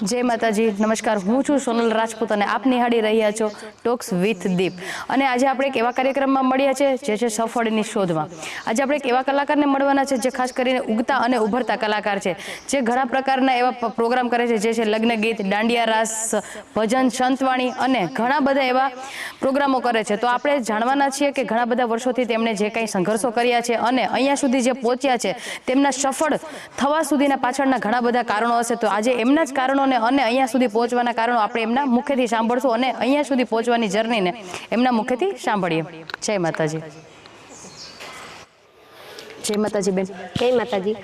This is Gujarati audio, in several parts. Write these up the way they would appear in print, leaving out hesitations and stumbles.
જય માતાજી, નમસ્કાર. હું છું સોનલ રાજપૂત અને આપ નિહાળી રહ્યા છો ટોક્સ વિથ દીપ. અને આજે આપણે એક એવા કાર્યક્રમમાં મળ્યા છે જે છે સફળની શોધમાં. આજે આપણે એક એવા કલાકારને મળવાના છે જે ખાસ કરીને ઉગતા અને ઉભરતા કલાકાર છે, જે ઘણા પ્રકારના એવા પ્રોગ્રામ કરે છે, જે છે લગ્ન ગીત, દાંડિયા રાસ, ભજન, સંતવાણી અને ઘણા બધા એવા પ્રોગ્રામો કરે છે. તો આપણે જાણવાના છીએ કે ઘણા બધા વર્ષોથી તેમણે જે કંઈ સંઘર્ષો કર્યા છે અને અહીંયા સુધી જે પહોંચ્યા છે, તેમના સફળ થવા સુધીના પાછળના ઘણા બધા કારણો હશે. તો આજે એમના જ કારણોને અને અહીંયા સુધી પહોંચવાના કારણો આપણે એમના મુખેથી સાંભળશું અને અહીંયા સુધી પહોંચવાની જર્નીને એમના મુખેથી સાંભળીએ. જય માતાજી. જય માતાજી બેન. જય માતાજી.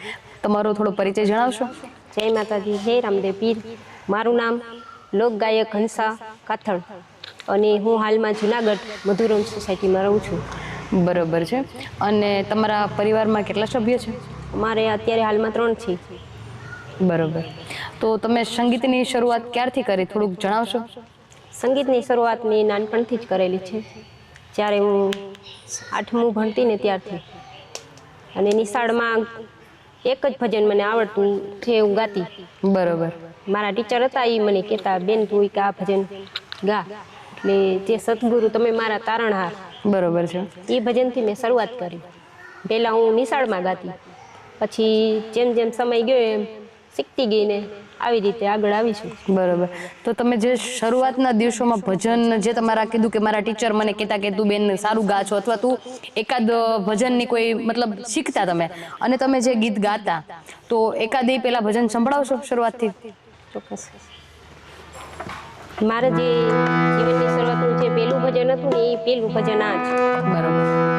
તમારો થોડો પરિચય જણાવશો? જય માતાજી. જય રામદેવ પીર. મારું નામ લોકગાયક હંસા કાથડ અને હું હાલમાં જુનાગઢ મધુરમ સોસાયટીમાં રહું છું. બરોબર છે. અને તમારા પરિવારમાં કેટલા સભ્યો છે? અમારે અત્યારે હાલમાં 3 છે. બરોબર. તો તમે સંગીતની શરૂઆત ક્યારથી કરી, થોડુંક જણાવશો? સંગીતની શરૂઆત મેં નાનપણથી જ કરેલી છે. જ્યારે હું 8મું ભણતી ને ત્યારથી. અને નિશાળમાં એક જ ભજન મને આવડતું છે, હું ગાતી. બરોબર. મારા ટીચર હતા, એ મને કહેતા, બેન તું કે આ ભજન ગા, એટલે જે સદગુરુ તમે મારા તારણહાર. બરોબર છે. એ ભજનથી મેં શરૂઆત કરી. પહેલાં હું નિશાળમાં ગાતી, પછી જેમ જેમ સમય ગયો એમ શીખતી ગઈ ને આવી રીતે આગળ આવી છું. બરોબર. તો તમે જે શરૂઆતના દિવસોમાં ભજન જે તમારા કીધું કે મારા ટીચર મને કહેતા કે તું બેન સારું ગા છો, અથવા તું એકાદ ભજનની કોઈ મતલબ શીખતા તમે અને તમે જે ગીત ગાતા, તો એકાદ પેલા ભજન સંભળાવશો શરૂઆતથી? ચોક્કસ. મારે જે જીવનની શરૂઆતનું જે પહેલું ભજન હતું ને, એ પહેલું ભજન આ જ. બરોબર.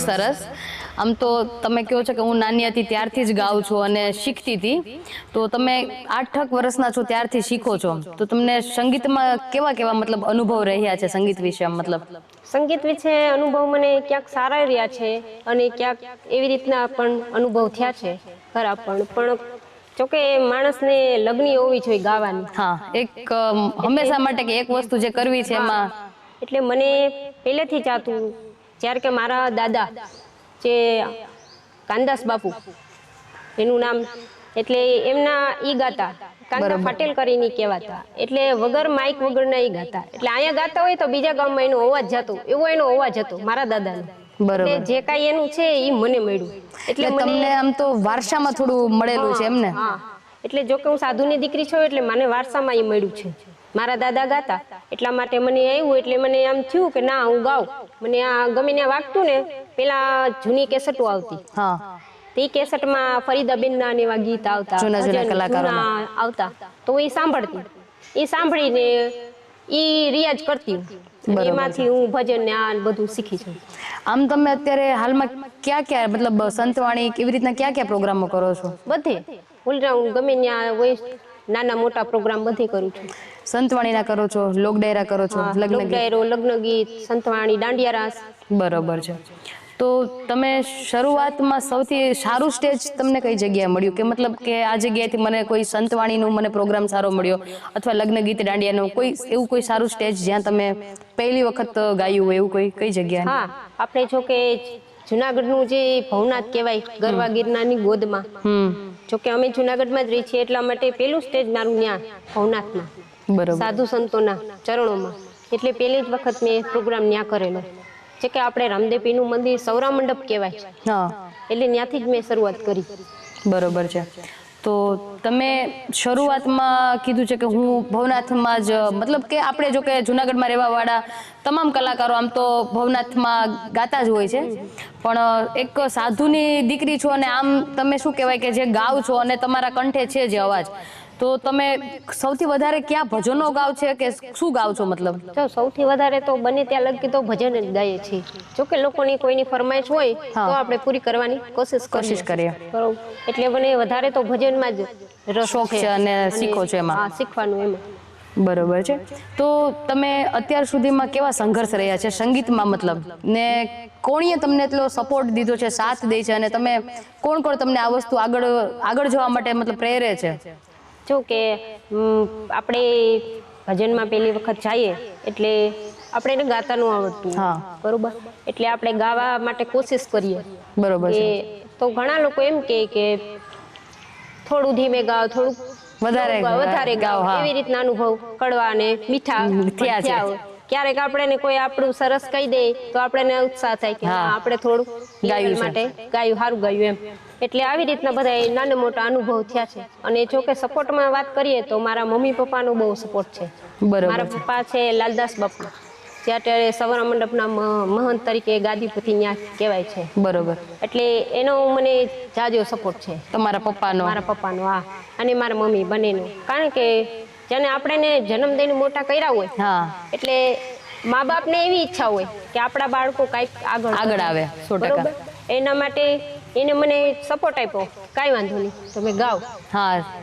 સરસ. આમ તો તમે કહો છો કે હું નાની હતી ત્યારથી જ ગાઉં છું અને શીખતી હતી, તો તમે 8 વર્ષના છો ત્યારથી શીખો છો, તો તમને સંગીતમાં કેવા કેવા મતલબ અનુભવ રહ્યા છે સંગીત વિશે? મતલબ સંગીત વિશે અનુભવ મને ક્યાંક સારા રહ્યા છે અને ક્યાંક એવી રીતના પણ અનુભવ થયા છે ખરાબ પણ જોકે માણસને લગ્ની હોવી જોઈએ ગાવાની. હા, એક હંમેશા માટે કે એક વસ્તુ જે કરવી છે એમાં. એટલે મને પહેલેથી જ હતું, જ્યારે કે મારા દાદા જે કાનદાસ બાપુ એનું નામ, એટલે એમના ઈ ગાતા, કાંદા પટેલ કરીને કહેવાતા, એટલે વગર માઇક વગરના ઈ ગાતા. એટલે અહીંયા ગાતા હોય તો બીજા ગામમાં એનો અવાજ જતો, એવો એનો અવાજ હતો મારા દાદાનો. બરોબર. જે કાંઈ એનું છે એ મને મળ્યું. એટલે તમને આમ તો વારસામાં થોડું મળેલું છે એમને? હા. એટલે જો કે હું સાધુની દીકરી છું, એટલે મને વારસામાં એ મળ્યું છે. મારા દાદા ગાતા, એટલા માટે મને આવ્યું, એટલે મને આમ થયું કે ના હું ગાઉં. મને આ ગમે ને વાગતું ને, પેલા જૂની કેસેટો આવતી. હા. તે કેસેટમાં ફરીદાબેનના ને એવા ગીત આવતા, જૂના કલાકારો આવતા, તો એ સાંભળતી. એ સાંભળીને એ રિયાઝ કરતી. એમાંથી હું ભજન ને આ બધું શીખી છું. આમ તમે અત્યારે હાલમાં ક્યાં મતલબ સંતવાણી કેવી રીતના ક્યાં પ્રોગ્રામો કરો છો? બધે ઓલરાઉન્ડ, ગમે ત્યાં હોય, નાના મોટા પ્રોગ્રામ બધે કરું છું. સંતવાણીના કરો છો, લોક ડાયરા કરો છો, લગ્ન ગીત, સંતવાણી, દાંડિયા રાસ. બરોબર છે. તો તમે શરૂઆતમાં સૌથી સારું સ્ટેજ તમને કઈ જગ્યાએ મળ્યું, કે મતલબ કે આ જગ્યાએથી મને કોઈ સંતવાણીનું મને પ્રોગ્રામ સારો મળ્યો, અથવા લગ્ન ગીત દાંડિયાનું કોઈ એવું કોઈ સારું સ્ટેજ જ્યાં તમે પહેલી વખત ગાયું હોય એવું કોઈ કઈ જગ્યાએ? હા, આપણે જો કે જુનાગઢનું જે ભવનાથ કહેવાય ગરવા ગિરનારની ગોદમાં, જોકે અમે જુનાગઢમાં જ રહી છીએ એટલા માટે પેલું સ્ટેજ મારું ત્યાં ભવનાથમાં, બરોબર. સાધુ સંતોના ચરણોમાં. એટલે પહેલી જ વખત મેં પ્રોગ્રામ ત્યાં કરેલો છે કે આપણે રામદેવપીરનું મંદિર સૌરા મંડપ કહેવાય, હા, એટલે ત્યાંથી જ મેં શરૂઆત કરી. બરોબર છે. તો તમે શરૂઆતમાં કીધું છે કે હું ભવનાથમાં જ, મતલબ કે આપણે જો કે જુનાગઢમાં રહેવા વાળા તમામ કલાકારો આમ તો ભવનાથમાં ગાતા જ હોય છે, પણ એક સાધુની દીકરી છો અને આમ તમે શું કહેવાય કે જે ગાવ છો અને તમારા કંઠે છે જે અવાજ, તો તમે સૌથી વધારે ક્યાં ભજનો ગાવ છે કે શું ગાવ છો? મતલબ જો સૌથી વધારે તો બને ત્યાં લગી તો ભજન જ ગાઈએ છીએ. જોકે લોકોની કોઈની ફરમાઈશ હોય તો આપણે પૂરી કરવાની કોશિશ કરીએ. બરોબર. એટલે મને વધારે તો ભજનમાં જ રસ શોખ છે અને શીખો છો એમાં. હા, શીખવાનું એમાં. બરોબર છે. તો તમે અત્યાર સુધીમાં કેવા સંઘર્ષ રહ્યા છે સંગીતમાં, મતલબ ને કોણીએ તમને એટલો સપોર્ટ દીધો છે, સાથ દે છે, અને તમે કોણ તમને આ વસ્તુ આગળ જવા માટે મતલબ પ્રેરે છે? જો કે આપણે ભજનમાં પહેલી વખત જઈએ એટલે આપણે એને ગાતા ન આવડતું, બરોબર, એટલે આપણે ગાવા માટે કોશિશ કરીએ. બરોબર છે. તો ઘણા લોકો એમ કે થોડું ધીમે ગાઓ, થોડું વધારે ગાઓ, એવી રીતના અનુભવ કડવા અને મીઠા થયા છે. ક્યારેક આપણે કોઈ આપણું સરસ કહી દે તો આપણે ઉત્સાહ થાય કે આપણે થોડું ગાયું માટે ગાયું, સારું ગાયું એમ. એટલે આવી રીતના બધા નાના મોટા અનુભવ થયા છે. અને જો કે સપોર્ટમાં વાત કરીએ તો મારા મમ્મી પપ્પાનો બહુ સપોર્ટ છે. મારા પપ્પા છે લાલદાસ બાપુ, જે અત્યારે સવરા મંડપના મહંત તરીકે ગાદીપતિ ત્યાં કહેવાય છે. બરોબર. એટલે એનો મને જાજો સપોર્ટ છે. તમારા પપ્પાનો? મારા પપ્પાનો, હા, અને મારા મમ્મી બંનેનો. કારણ કે જેને આપણે જન્મ દઈને મોટા કર્યા હોય, એટલે મા બાપને એવી ઈચ્છા હોય કે આપણા બાળકો કઈક આગળ આવે. 100%. એના માટે એને મને સપોર્ટ આપ્યો, કાંઈ વાંધો નહીં તમે ગાઓ.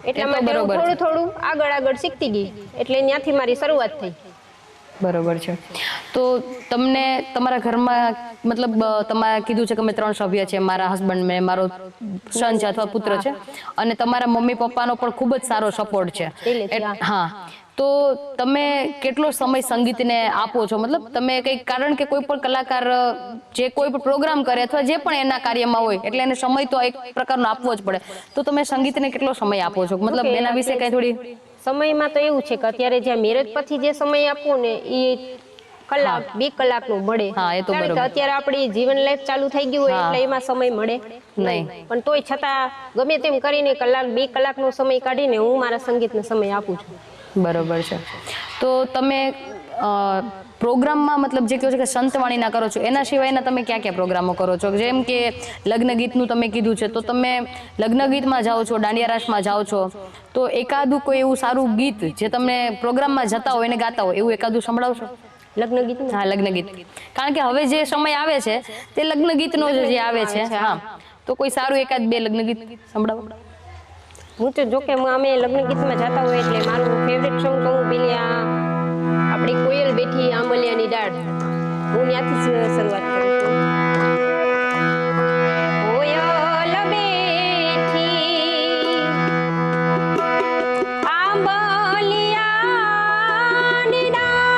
એટલા માટે થોડું થોડું આગળ શીખતી ગઈ, એટલે ત્યાંથી મારી શરૂઆત થઈ. બરોબર છે. તો તમને તમારા ઘરમાં, મતલબ તમારે કીધું છે કે અમે 3 સભ્ય છે, મારા હસબન્ડ, મેં, મારો સન છે અથવા પુત્ર છે, અને તમારા મમ્મી પપ્પાનો પણ ખૂબ જ સારો સપોર્ટ છે. હા, તો તમે કેટલો સમય સંગીતને આપો છો? મતલબ તમે કંઈક, કારણ કે કોઈ પણ કલાકાર જે કોઈ પણ પ્રોગ્રામ કરે અથવા જે પણ એના કાર્યમાં હોય એટલે એને સમય તો એક પ્રકારનો આપવો જ પડે, તો તમે સંગીતને કેટલો સમય આપો છો? મતલબ એના વિશે કઈ થોડી. સમયમાં તો એવું છે કે અત્યારે જે મેરેજ પછી જે સમય આપવો ને એ કલાક 2 કલાકનું મળે. કારણ કે અત્યારે આપણી જીવન લાઈફ ચાલુ થઈ ગયું હોય એટલે એમાં સમય મળે નહીં. પણ તોય છતાં ગમે તેમ કરીને કલાક 2 કલાકનો સમય કાઢીને હું મારા સંગીતને સમય આપું છું. બરોબર છે. તો તમે પ્રોગ્રામમાં, મતલબ જે કહો છો કે સંતવાણીના કરો છો, એના સિવાયના તમે ક્યાં ક્યાં પ્રોગ્રામો કરો છો? જેમ કે લગ્ન ગીતનું તમે કીધું છે, તો તમે લગ્ન ગીતમાં જાઓ છો, દાંડિયા રાસમાં જાઓ છો, તો એકાદું કોઈ એવું સારું ગીત જે તમને પ્રોગ્રામમાં જતા હોય એને ગાતા હોય એવું એકાદું સંભળાવશો? લગ્ન ગીત? હા, લગ્ન ગીત. કારણ કે હવે જે સમય આવે છે તે લગ્ન ગીતનો જે આવે છે. હા, તો કોઈ સારું 1-2 લગ્ન ગીત સંભળાવો. હું તો જો કે અમે લગ્ન ગીતમાં જતા હોય એટલે મારું ફેવરેટ સોંગ તો હું પેલી આપણી કોયલ બેઠી આંબલિયાની ડાળ, હું ત્યાંથી શરૂઆત કરું છું. કોયલ બેઠી આંબલિયાની ડાળ,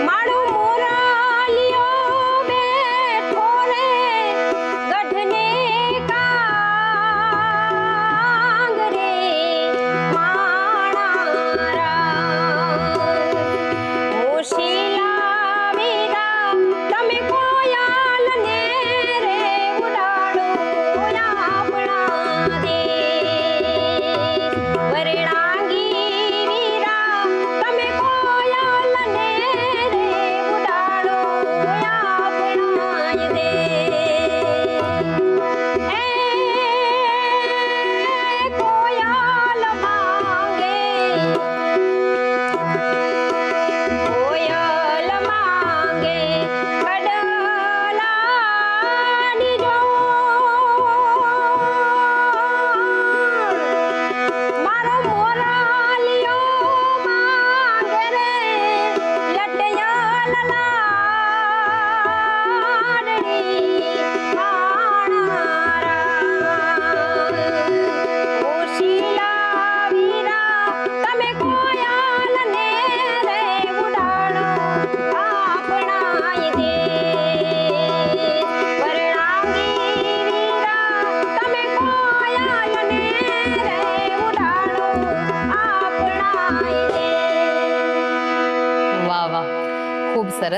મારો મોરાલિયો બેઠો રે ગઢને કાંગ રે માણા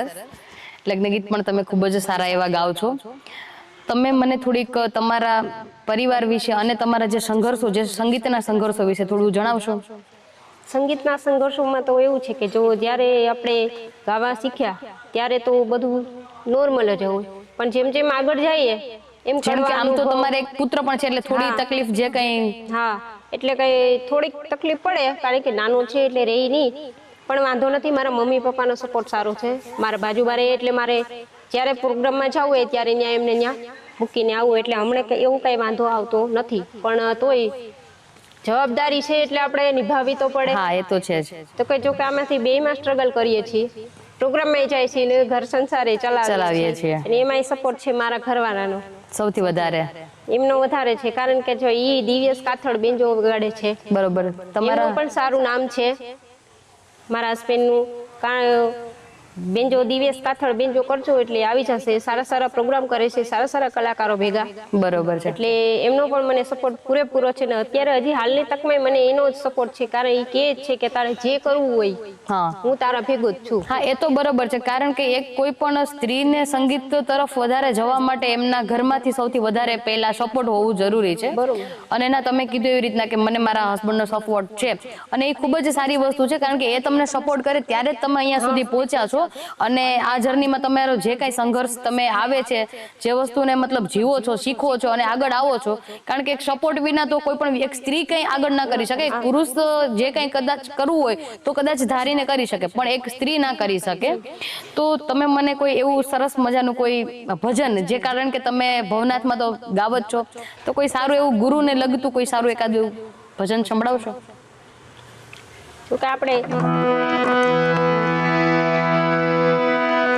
સરસ. લગ્ન ગીત પણ તમે ખૂબ જ સારા એવા ગાઓ છો. તમે મને થોડીક તમારા પરિવાર વિશે અને તમારા જે સંઘર્ષો, જે સંગીતના સંઘર્ષો વિશે થોડું જણાવશો? સંગીતના સંઘર્ષોમાં તો એવું છે કે જો જ્યારે આપણે ગાવા શીખ્યા ત્યારે તો બધું નોર્મલ જ હોય, પણ જેમ જેમ આગળ જઈએ એમ જેમ કે આમ તો અનુભવ- તમારે એક પુત્ર પણ છે એટલે થોડી હા. તકલીફ જે કંઈ હા, એટલે કઈ થોડીક તકલીફ પડે કારણ કે નાનો છે એટલે રહી નહીં, પણ વાંધો નથી. મારા મમ્મી પપ્પાનો સપોર્ટ સારો છે. મારા બાજુબારે એટલે મારે જ્યારે પ્રોગ્રામમાં જવું હોય ત્યારે ત્યાં એમને ત્યાં મૂકીને આવું, એટલે હમણાં એવું કઈ વાંધો આવતો નથી. પણ તોય જવાબદારી છે એટલે આપણે નિભાવવી તો પડે. હા, એ તો છે જ. તો કે જો કે આમાંથી બેયમાં સ્ટ્રગલ કરીએ છીએ, પ્રોગ્રામમાં જાય છે ને ઘર સંસારે ચલાવીએ છીએ, અને એમાંય સપોર્ટ છે મારા ઘરવાળાનો સૌથી વધારે એમનો વધારે છે, કારણ કે જો ઈ દિવ્યેશ કાથડ બેન્જો વગાડે છે. બરોબર. તમારા એમનું પણ સારું નામ છે મારા હસબન્ડનું. કારણ બેન્જો દિવ્યેશ કાથડ બેન્જો કરજો એટલે આવી જશે. સારા સારા પ્રોગ્રામ કરે છે, સારા સારા કલાકારો ભેગા. બરોબર છે. એટલે એમનો પણ મને સપોર્ટ પૂરેપૂરો છે ને અત્યારે હજી હાલની તકમાં મને એનો જ સપોર્ટ છે, કારણ એ કહે છે કે તારે જે કરવું હોય હા હું તારા ભેગો જ છું. હા, એ તો બરોબર છે, કારણ કે એક કોઈ પણ સ્ત્રીને સંગીત તરફ વધારે જવા માટે એમના ઘરમાંથી સૌથી વધારે પહેલા સપોર્ટ હોવું જરૂરી છે. બરોબર. અને એના તમે કીધું એવી રીતના કે મને મારા હસબન્ડનો સપોર્ટ છે, અને એ ખૂબ જ સારી વસ્તુ છે, કારણ કે એ તમને સપોર્ટ કરે ત્યારે જ તમે અહીંયા સુધી પહોંચ્યા છો. અને આ જર્નીમાં તમારો જે કાંઈ સંઘર્ષ તમે આવે છે, જે વસ્તુને મતલબ જીવો છો, શીખો છો અને આગળ આવો છો, કારણ કે એક સપોર્ટ વિના તો કોઈ પણ એક સ્ત્રી કંઈ આગળ ના કરી શકે. પુરુષ જે કંઈ કદાચ કરવું હોય તો કદાચ ધારીને કરી શકે, પણ એક સ્ત્રી ના કરી શકે. તો તમે મને કોઈ એવું સરસ મજાનું કોઈ ભજન, જે કારણ કે તમે ભવનાથમાં તો ગાવ જ છો, તો કોઈ સારું એવું ગુરુને લગતું કોઈ સારું એકાદું ભજન સંભળાવશો? તો કે આપણે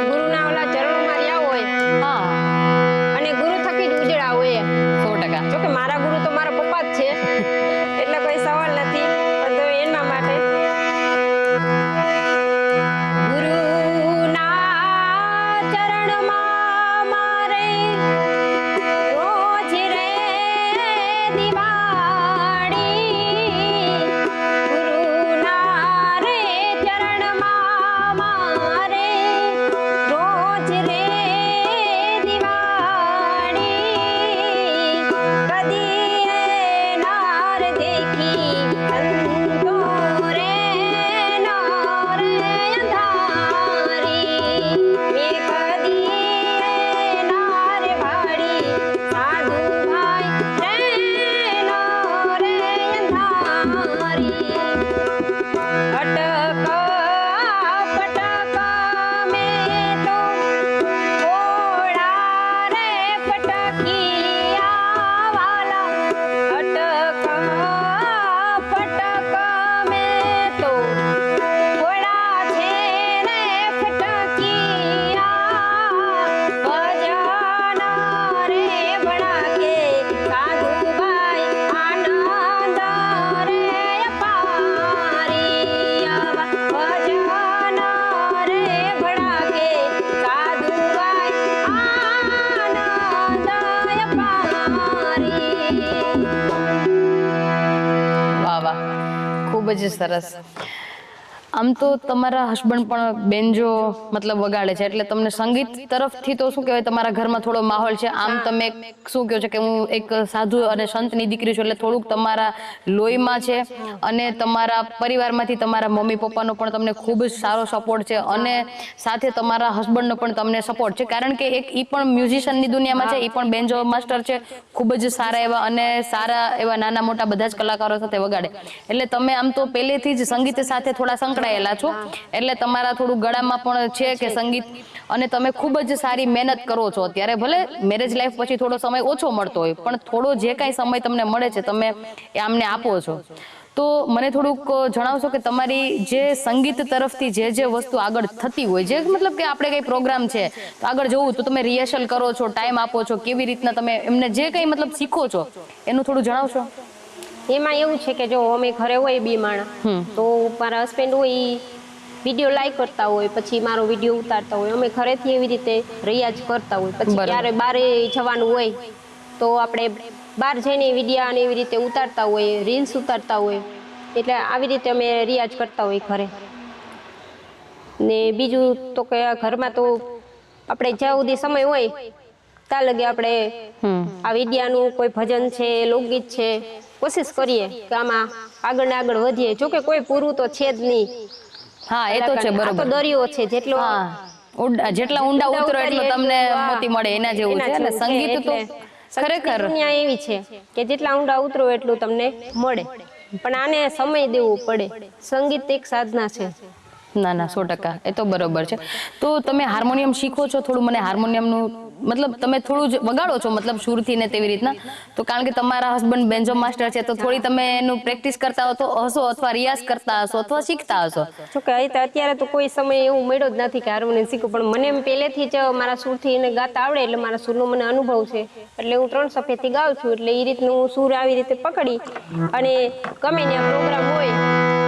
ગુરુના ઓલા ચરણોમાં રહ્યા હોય હા, અને ગુરુ થકી જ ઉજળા હોય. 100%. જો કે મારા ગુરુ તો મારા પપ્પા જ છે, એટલે કોઈ સવાલ નથી. પણ તો એના માટે ગુરુના ચરણમાં મારે રોજ રે દિવાળી, ગુરુના રે ચરણમાં મારે રોજ રે દિવાળી, કદી નાર દેખી સંતો રે નાર અંધારી, મેં કદી નાર ભાડી સાધુ ભાઈ રે નાર અંધારી, અટક પટક મેં તો ઓળા રે પટકિયા વાલા, અટક પટક મેં તો ઓળા છે રે પટકિયા, ભજન રે ભણાકે સાધુભાઈ આનંદ રે અપારી, ભજન રે ભણાકે સાધુભાઈ આનંદ અપારી. વાહ વાહ, ખૂબ જ સરસ. આમ તો તમારા હસબન્ડ પણ બેન્જો મતલબ વગાડે છે, એટલે તમને સંગીત તરફથી તો શું કહેવાય, તમારા ઘરમાં થોડો માહોલ છે. આમ તમે શું કહો છો કે હું એક સાધુ અને સંતની દીકરી છું, એટલે થોડુંક તમારા લોહીમાં છે, અને તમારા પરિવારમાંથી તમારા મમ્મી પપ્પાનો પણ તમને ખૂબ જ સારો સપોર્ટ છે, અને સાથે તમારા હસબન્ડનો પણ તમને સપોર્ટ છે, કારણ કે એક ઈ પણ મ્યુઝિશિયનની દુનિયામાં છે, ઈ પણ બેન્જો માસ્ટર છે, ખૂબ જ સારા એવા, અને સારા એવા નાના મોટા બધા જ કલાકારો સાથે વગાડે. એટલે તમે આમ તો પહેલેથી જ સંગીત સાથે થોડા સંકળાયેલા છો, એટલે તમારા થોડું ગળામાં પણ છે કે સંગીત, અને તમે ખૂબ જ સારી મહેનત કરો છો. અત્યારે ભલે મેરેજ લાઈફ પછી થોડો સમય ઓછો મળતો હોય, પણ થોડો જે કાંઈ સમય તમને મળે છે તમે એ આમને આપો છો. તો મને થોડુંક જણાવશો કે તમારી જે સંગીત તરફથી જે જે વસ્તુ આગળ થતી હોય, જે મતલબ કે આપણે કંઈ પ્રોગ્રામ છે તો આગળ જવું તો તમે રિહર્સલ કરો છો, ટાઈમ આપો છો, કેવી રીતના તમે એમને જે કંઈ મતલબ શીખો છો એનું થોડું જણાવશો? એમાં એવું છે કે જો અમે ઘરે હોય બે માણસ, તો મારા હસબન્ડ હોય ઈ વિડીયો લાઈક કરતા હોય, પછી મારો વિડીયો ઉતારતા હોય, અમે ઘરેથી એવી રીતે રિયાઝ કરતા હોય. પછી બરાબર. ક્યારે બારે જવાનું હોય તો આપણે બહાર જઈને વિડીયા અને એવી રીતે ઉતારતા હોય, રીલ્સ ઉતારતા હોય, એટલે આવી રીતે અમે રિયાઝ કરતા હોય ઘરે. ને બીજું તો કે આ ઘરમાં તો આપણે જ્યાં સુધી સમય હોય ત્યાં લગે આપણે આ વિદ્યાનું કોઈ ભજન છે, લોકગીત છે, કોશિશ કરીએ કે આમાં આગળ ને આગળ વધીએ. જો કે કોઈ પૂરું તો છે જ નહીં. હા, એ તો છે, આ તો બરોબર. દરિયો છે, જેટલો જેટલા ઊંડા ઉતરો એટલો તમને મોતી મળે, એના જેવું છે. અને સંગીત તો ખરેખર દુનિયા એવી છે કે જેટલા ઊંડા ઉતરો એટલું તમને મળે, પણ આને સમય દેવો પડે. સંગીત એક સાધના છે. ના ના, 100%, એ તો બરોબર છે. તો તમે હાર્મોનિયમ શીખો છો? થોડું મને હાર્મોનિયમનું મતલબ તમે થોડું જ વગાડો છો, મતલબ સુરથી ને તેવી રીતના, તો કારણ કે તમારા હસબન્ડ બેન્જો માસ્ટર છે, તો થોડી તમે એનું પ્રેક્ટિસ કરતા હશો અથવા રિયાઝ કરતા હશો અથવા શીખતા હશો. જો કે અત્યારે તો કોઈ સમય એવું મળ્યો જ નથી કે હાર્મોનિયમ શીખું, પણ મને એમ પહેલેથી જ મારા સુરથી એને ગાતા આવડે, એટલે મારા સુરનો મને અનુભવ છે, એટલે હું 3 સફેદથી ગાઉં છું. એટલે એ રીતનું હું સુર આવી રીતે પકડી અને ગમે ત્યાં પ્રોગ્રામ હોય,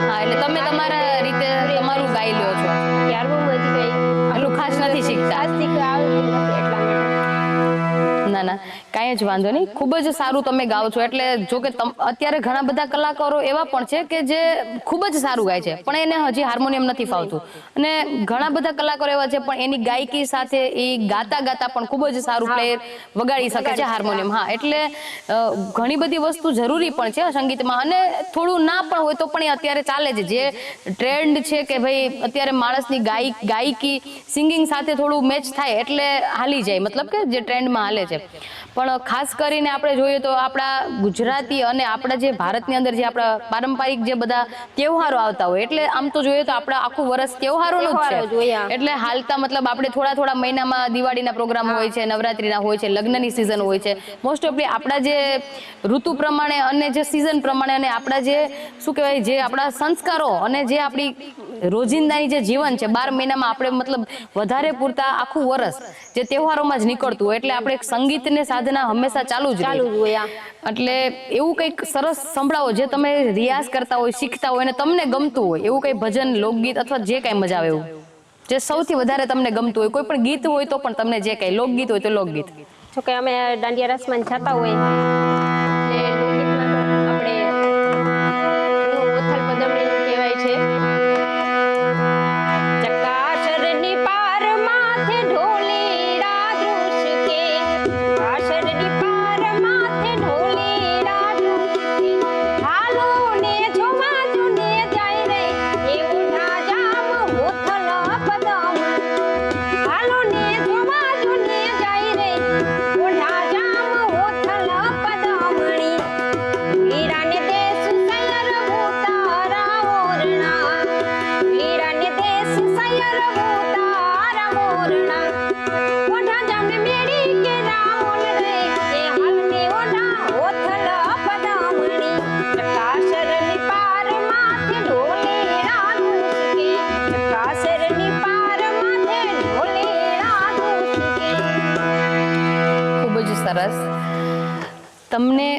હા, એટલે તમે તમારા રીતે તમારું ગાઈ લ્યો છો. હાર્મોનિયમ હજી કઈ એટલું ખાસ નથી શીખતા. આવડતું નથી એટલા માટે. ના ના, કાંઈ જ વાંધો નહીં. ખૂબ જ સારું તમે ગાઓ છો. એટલે જો કે અત્યારે ઘણા બધા કલાકારો એવા પણ છે કે જે ખૂબ જ સારું ગાય છે, પણ એને હજી હાર્મોનિયમ નથી ફાવતું. અને ઘણા બધા કલાકારો એવા છે પણ એની ગાયકી સાથે એ ગાતા ગાતા પણ ખૂબ જ સારું પ્લેયર વગાડી શકે છે હાર્મોનિયમ. હા, એટલે ઘણી બધી વસ્તુ જરૂરી પણ છે સંગીતમાં, અને થોડું ના પણ હોય તો પણ એ અત્યારે ચાલે છે. જે ટ્રેન્ડ છે કે ભાઈ અત્યારે માણસની ગાયકી સિંગિંગ સાથે થોડું મેચ થાય એટલે હાલી જાય, મતલબ કે જે ટ્રેન્ડમાં હાલે છે. પણ ખાસ કરીને આપણે જોઈએ તો આપણા ગુજરાતી અને આપણા જે ભારતની અંદર જે આપણા પારંપરિક જે બધા તહેવારો આવતા હોય, એટલે આમ તો જોઈએ તો આપણા આખું વર્ષ તહેવારોનું જ છે. એટલે હાલતા મતલબ આપણે થોડા મહિનામાં દિવાળીના પ્રોગ્રામ હોય છે, નવરાત્રીના હોય છે, લગ્નની સિઝન હોય છે. મોસ્ટ ઓફલી આપણા જે ઋતુ પ્રમાણે અને જે સિઝન પ્રમાણે અને આપણા જે શું કહેવાય, જે આપણા સંસ્કારો અને જે આપણી રોજિંદાની જે જીવન છે, 12 મહિનામાં આપણે મતલબ વધારે પૂરતા આખું વર્ષ જે તહેવારોમાં જ નીકળતું હોય, એટલે આપણે સંગીત ને સાધના હંમેશા ચાલુ જ હોય. એટલે એવું કંઈક સરસ સંભળાવો જે તમે રિયાઝ કરતા હોય, શીખતા હોય અને તમને ગમતું હોય એવું કંઈ ભજન, લોકગીત અથવા જે કાંઈ મજા આવે એવું, જે સૌથી વધારે તમને ગમતું હોય. કોઈ પણ ગીત હોય તો પણ તમને જે કાંઈ, લોકગીત હોય તો લોકગીત. જો કે અમે દાંડિયા રાસમાં જતા હોય એટલે લોકગીતમાં આપણે ઓથલ પદમણી કહેવાય છે. ચકાશરની પાર માથે ઢોલેડા ધ્રુસકે, ચકાશરની પાર માથે ઢોલેડા ધ્રુસકે, હાલો ને જોવા જોને જાય રે એ ઉઠા જામ ઓથલ પદમણી, હાલો ને જોવા જોને જાય રે ઓઠા જામ ઓથલ પદમણી, વીરાને દેશ સૈયર ઉતારા ઓરણા, વીરાને દેશ સૈયર ઉતારા ઓરણા, ઓઠા જામ મેળી કે રાવણ રે એ હાલને ઓઠા ઓથલ પદમણી, ચકાશરની પાર માથે ઢોલેડા ધૂસકે, ચકાશરની પાર માથે ઢોલેડા ધૂસકે. ખૂબ જ સરસ. તમને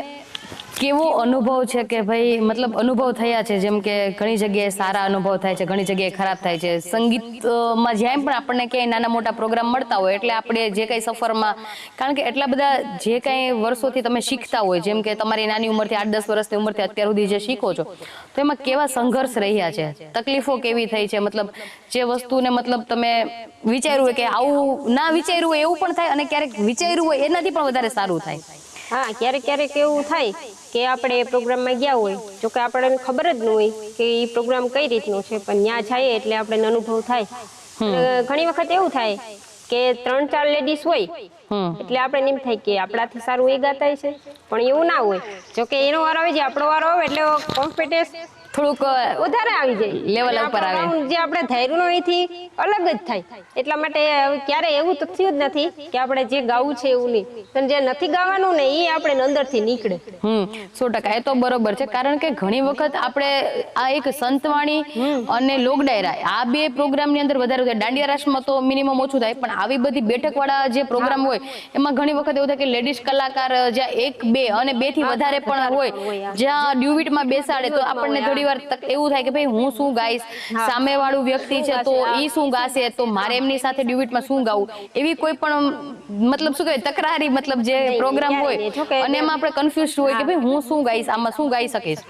કેવો અનુભવ છે કે ભાઈ, મતલબ અનુભવ થયા છે, જેમ કે ઘણી જગ્યાએ સારા અનુભવ થાય છે, ઘણી જગ્યાએ ખરાબ થાય છે. સંગીતમાં જ્યાં પણ આપણને ક્યાંય નાના મોટા પ્રોગ્રામ મળતા હોય એટલે આપણે જે કંઈ સફરમાં, કારણ કે એટલા બધા જે કંઈ વર્ષોથી તમે શીખતા હોય, જેમ કે તમારી નાની ઉંમરથી 8-10 વર્ષની ઉંમરથી અત્યાર સુધી જે શીખો છો, તો એમાં કેવા સંઘર્ષ રહ્યા છે, તકલીફો કેવી થઈ છે, મતલબ જે વસ્તુને મતલબ તમે વિચાર્યું હોય કે આવું ના વિચાર્યું હોય એવું પણ થાય, અને ક્યારેક વિચાર્યું હોય એનાથી પણ વધારે સારું થાય. હા, ક્યારેક એવું થાય કે આપણે પ્રોગ્રામમાં ગયા હોય, જો કે આપણને ખબર જ ન હોય કે એ પ્રોગ્રામ કઈ રીતનો છે, પણ ત્યાં જઈએ એટલે આપણને અનુભવ થાય. ઘણી વખત એવું થાય કે 3-4 લેડીઝ હોય એટલે આપણે એમ થાય કે આપણાથી સારું એ ગાતા છે, પણ એવું ના હોય. જો કે એનો વારો આવે છે, આપણો વારો આવે એટલે કોમ્પિટિશન થોડુંક વધારે આવી જાય, લેવલ ઉપર આવે, જે આપણે ધૈર્યનો અહીંથી અલગ જ થાય. એટલા માટે ક્યારે એવું તો થયું જ નથી કે આપણે જે ગાવું છે એવું નહીં, પણ જે નથી ગાવાનું ને એ આપણે અંદરથી નીકળે. 100% એ તો બરોબર છે. કારણ કે ઘણી વખત આપણે આ એક સંતવાણી અને લોક ડાયરા આ બે પ્રોગ્રામની અંદર વધારે થાય. દાંડિયા રાસમાં તો મિનિમમ ઓછું થાય, પણ આવી બધી બેઠકવાળા જે પ્રોગ્રામ હોય એમાં ઘણી વખત એવું થાય કે લેડીઝ કલાકાર જ્યાં 1-2 અને 2 થી વધારે પણ હોય, જ્યાં ડ્યુઇટમાં બેસાડે તો આપણને થોડી વાર એવું થાય કે ભાઈ હું શું ગાઈશ, સામેવાળું વ્યક્તિ છે તો ઈ શું ગાશે, તો મારે એમની સાથે ડ્યુઇટમાં શું ગાવું, એવી કોઈ પણ મતલબ શું કહેવાય તકરારી મતલબ જે પ્રોગ્રામ ક્યારેય નહીં. જો હોય કે અને એમાં આપણે કન્ફ્યુઝ હોય કે ભાઈ હું શું ગાઈશ, આમાં શું ગાઈ શકીશ,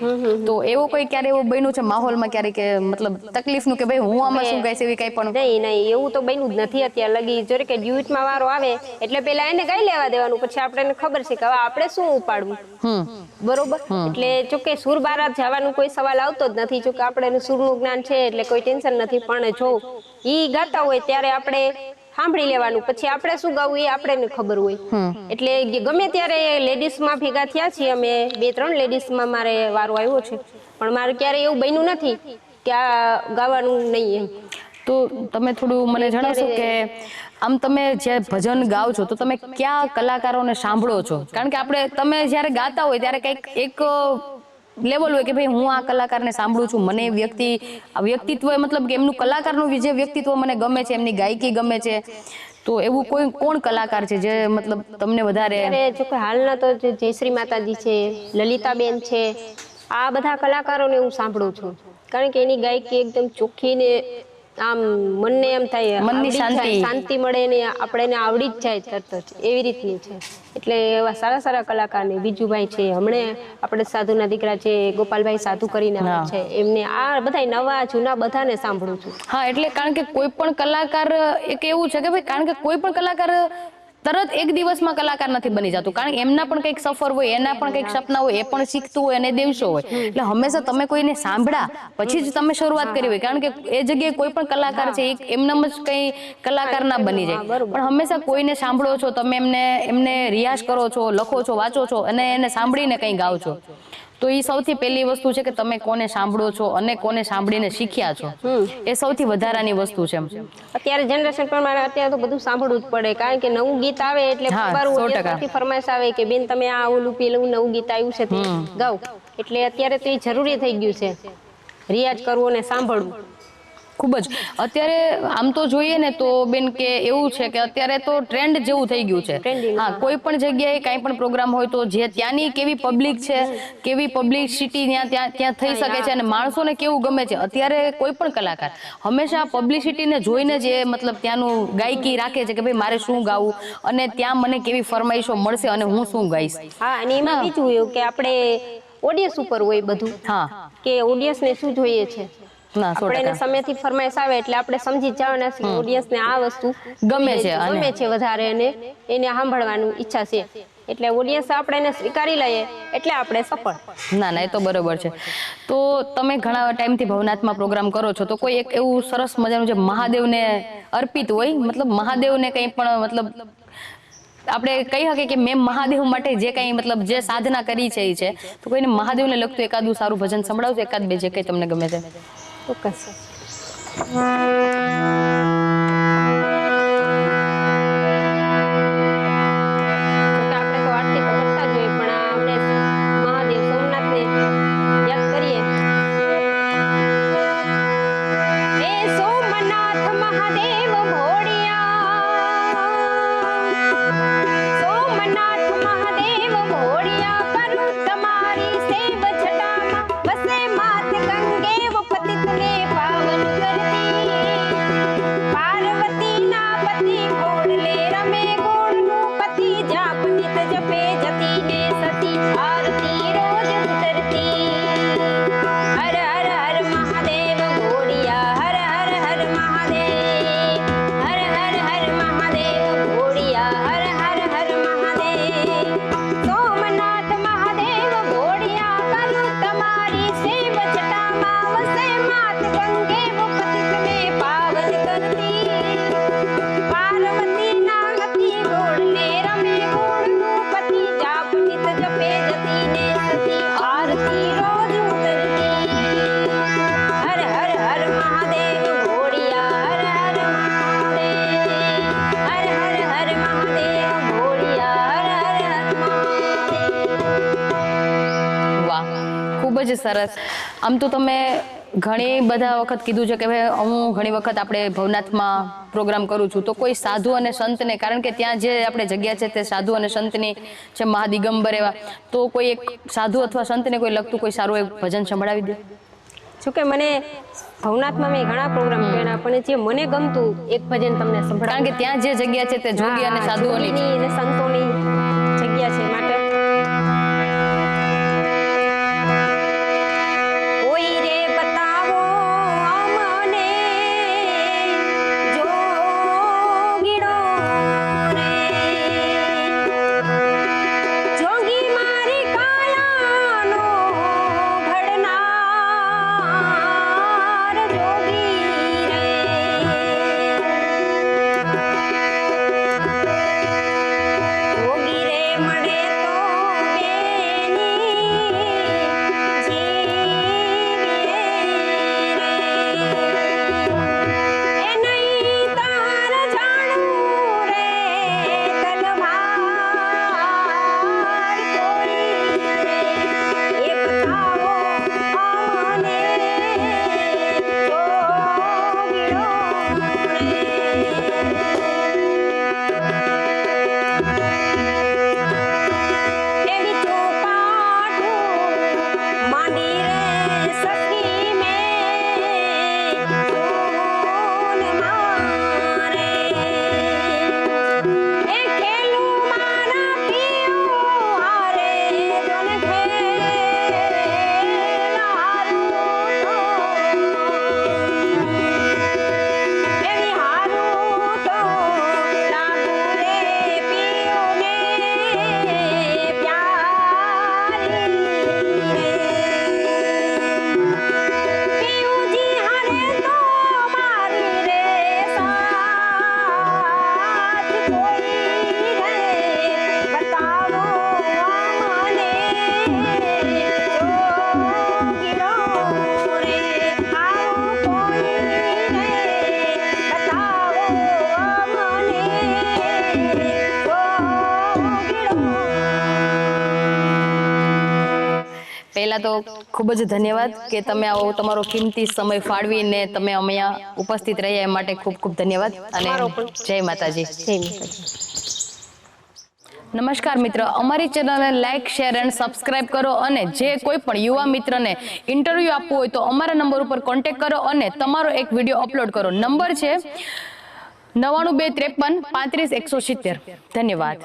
તો એવો કોઈ ક્યારે એવું બન્યું છે માહોલમાં ક્યારે કે મતલબ તકલીફનું કે ભાઈ હું આમાં શું ગાઈશ એવી કઈ પણ? નહીં એવું તો બન્યું જ નથી અત્યાર લગી. જો કે ડ્યુટમાં વારો આવે એટલે પેલા એને ગાઈ લેવા દેવાનું, પછી આપણને ખબર છે કે હવે આપણે શું ઉપાડવું, બરોબર. એટલે જોકે સુર બારાત જવાનું કોઈ સવાલ આવતો જ નથી. જોકે આપણે સુરનું જ્ઞાન છે એટલે કોઈ ટેન્શન નથી. પણ જો ઈ ગાતા હોય ત્યારે આપણે સાંભળી લેવાનું, પછી આપણે શું ગાવું એ આપણને ખબર હોય. એટલે ગમે ત્યારે લેડીઝમાં ભેગા થયા છીએ અમે, 2-3 લેડીઝમાં મારે વારો આવ્યો છે, પણ મારે ક્યારે એવું બન્યું નથી કે આ ગાવાનું નહીં એમ. તો તમે થોડું મને જણાવશો કે આમ તમે જે ભજન ગાઓ છો તો તમે કયા કલાકારોને સાંભળો છો? કારણ કે આપણે તમે જ્યારે ગાતા હોય ત્યારે કંઈક એક લેવલ હોય કે ભાઈ હું આ કલાકારને સાંભળું છું, મને વ્યક્તિત્વ મતલબ કે એમનું કલાકારનું જે વ્યક્તિત્વ મને ગમે છે, એમની ગાયકી ગમે છે, તો એવું કોઈ કોણ કલાકાર છે જે મતલબ તમને વધારે? જો કે હાલના તો જયશ્રી માતાજી છે, લલિતાબેન છે, આ બધા કલાકારોને હું સાંભળું છું. કારણ કે એની ગાયકી એકદમ ચોખ્ખી ને આમ મનને એમ થાય મનની શાંતિ મળે ને આપણે આવડી જ જાય તરત જ, એવી રીતની છે. એટલે એવા સારા સારા કલાકાર ને બીજુભાઈ છે, હમણે આપણે સાધુના દીકરા છે ગોપાલભાઈ સાધુ કરીને આવે છે, એમને આ બધા નવા જૂના બધાને સાંભળું છું. હા, એટલે કારણ કે કોઈ પણ કલાકાર એક એવું છે કે ભાઈ કારણ કે કોઈ પણ કલાકાર તરત એક દિવસમાં કલાકાર નથી બની જતું, કારણ કે એમના પણ કંઈક સફર હોય, એના પણ કંઈક સપના હોય, એ પણ શીખતું હોય અને દિવસો હોય. એટલે હંમેશા તમે કોઈને સાંભળ્યા પછી જ તમે શરૂઆત કરી હોય, કારણ કે એ જગ્યાએ કોઈ પણ કલાકાર છે એમનામ જ કઈ કલાકાર ના બની જાય, પણ હંમેશા કોઈને સાંભળો છો તમે, એમને રિયાઝ કરો છો, લખો છો, વાંચો છો અને એને સાંભળીને કંઈ ગાઓ છો. તો એ સૌથી પહેલી વસ્તુ છે કે તમે કોને સાંભળો છો અને કોને સાંભળીને શીખ્યા છો, એ સૌથી વધારાની વસ્તુ છે. અત્યારે જનરેશન પ્રમાણે અત્યારે તો બધું સાંભળવું જ પડે, કારણ કે નવું ગીત આવે એટલે બારથી ફરમાઈશ આવે કે બેન તમે આ ઓલું પેલું નવું ગીત આવ્યું છે તે ગાઓ. એટલે અત્યારે તો એ જરૂરી થઈ ગયું છે રિયાઝ કરવું અને સાંભળવું. ખૂબ જ અત્યારે આમ તો જોઈએ ને તો બેન કે એવું છે કે અત્યારે તો ટ્રેન્ડ જેવું થઈ ગયું છે. હા, કોઈ પણ જગ્યાએ કાંઈ પણ પ્રોગ્રામ હોય તો જે ત્યાંની કેવી પબ્લિક છે, કેવી પબ્લિસિટી ત્યાં થઈ શકે છે અને માણસોને કેવું ગમે છે. અત્યારે કોઈ પણ કલાકાર હંમેશા પબ્લિસિટીને જોઈને જ મતલબ ત્યાંનું ગાયકી રાખે છે કે ભાઈ મારે શું ગાવું અને ત્યાં મને કેવી ફરમાઈશો મળશે અને હું શું ગાઈશ. હા, અને એમાં બીજું એવું કે આપણે ઓડિયન્સ ઉપર હોય બધું. હા, કે ઓડિયન્સને શું જોઈએ છે. આપણે સમયથી ફરમાઈશ આવે એટલે આપણે સમજી જવાના છે ઓડિયન્સને આ વસ્તુ ગમે છે વધારે અને એને સાંભળવાનું ઈચ્છા છે. એટલે ઓડિયન્સ આપણે એને સ્વીકારી લઈએ એટલે આપણે સફળ. ના, એ તો બરોબર છે. તો તમે ઘણા ટાઈમથી ભવનાથમાં પ્રોગ્રામ કરો છો, તો કોઈ એક એવું સરસ મજાનું જે મહાદેવને અર્પિત હોય, મતલબ મહાદેવને કંઈ પણ મતલબ આપણે કહી શકીએ કે મેં મહાદેવ માટે જે કંઈ મતલબ જે સાધના કરી છે એ છે, તો કોઈને મહાદેવને લગતું એકાદું સારું ભજન સંભળાવજો, એકાદ બે જે કંઈ તમને ગમે છે. ચોક્કસ. સરસ. આમ તો તમે ઘણી બધા વખત કીધું છે કે ભાઈ હું ઘણી વખત આપણે ભવનાથમાં પ્રોગ્રામ કરું છું, તો કોઈ સાધુ અને સંતને, કારણ કે ત્યાં જે આપણે જગ્યા છે તે સાધુ અને સંતની છે, મહાદિગંબર એવા, તો કોઈ એક સાધુ અથવા સંતને કોઈ લગતું કોઈ સારું એક ભજન સંભળાવી દે. જોકે મને ભવનાથમાં મેં ઘણા પ્રોગ્રામ કર્યા, પણ જે મને ગમતું એક ભજન તમને સંભળાવું. કારણ કે ત્યાં જે જગ્યા છે તે જોગી અને સાધુઓની છે. જોગીની અને સંતોની જગ્યા છે. માટે કોઈ રે બતાવો અમને જોગીડો રે, જોગી મારી કાયાનો ઘડનાર જોગી રે, જોગી રે મળે તો પહેલા તો ખૂબ જ ધન્યવાદ કે તમે આવો તમારો કિંમતી સમય ફાળવીને તમે અહીંયા ઉપસ્થિત રહ્યા એ માટે ખૂબ ખૂબ ધન્યવાદ અને જય માતાજી. જય માતાજી. નમસ્કાર મિત્ર, અમારી ચેનલને લાઇક, શેર એન્ડ સબસ્ક્રાઇબ કરો અને જે કોઈ પણ યુવા મિત્રને ઇન્ટરવ્યૂ આપવું હોય તો અમારા નંબર ઉપર કોન્ટેક્ટ કરો અને તમારો એક વિડીયો અપલોડ કરો. નંબર છે 9253 35 170. ધન્યવાદ.